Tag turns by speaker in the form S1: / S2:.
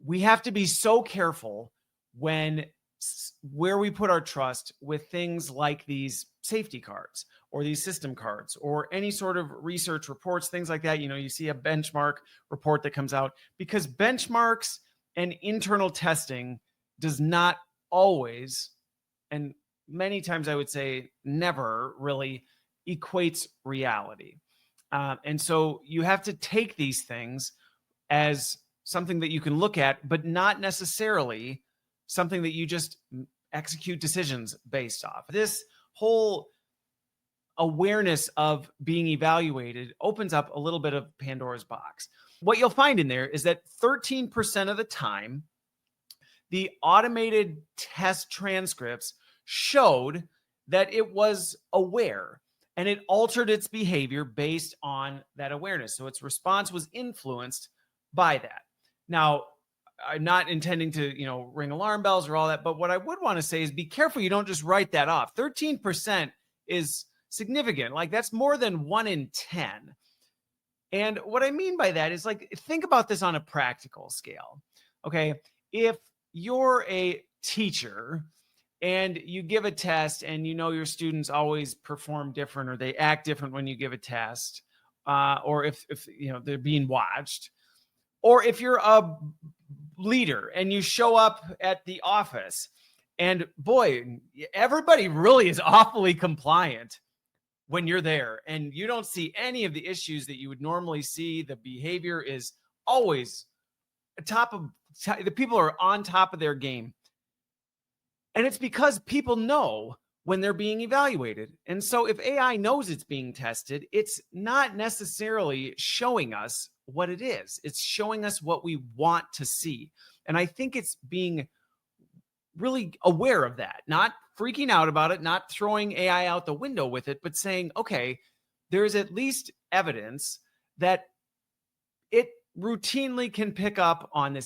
S1: we have to be so careful when where we put our trust with things like these safety cards or these system cards or any sort of research reports, things like that. You see a benchmark report that comes out, because benchmarks and internal testing does not always, and many times I would say never really, equates reality. And so you have to take these things as something that you can look at, but not necessarily something that you just execute decisions based off. This whole awareness of being evaluated opens up a little bit of Pandora's box. What you'll find in there is that 13% of the time, the automated test transcripts showed that it was aware and it altered its behavior based on that awareness. So its response was influenced by that. Now, I'm not intending to, ring alarm bells or all that, but what I would want to say is be careful you don't just write that off. 13% is significant. Like, that's more than 1 in 10. And what I mean by that is, like, think about this on a practical scale. Okay. If you're a teacher and you give a test and your students always perform different or they act different when you give a test, or if they're being watched, or if you're a leader and you show up at the office and boy, everybody really is awfully compliant when you're there and you don't see any of the issues that you would normally see. The behavior is always the people are on top of their game. And it's because people know when they're being evaluated. And so if AI knows it's being tested, it's not necessarily showing us what it is. It's showing us what we want to see. And I think it's being really aware of that, not freaking out about it, not throwing AI out the window with it, but saying, okay, there's at least evidence that it routinely can pick up on this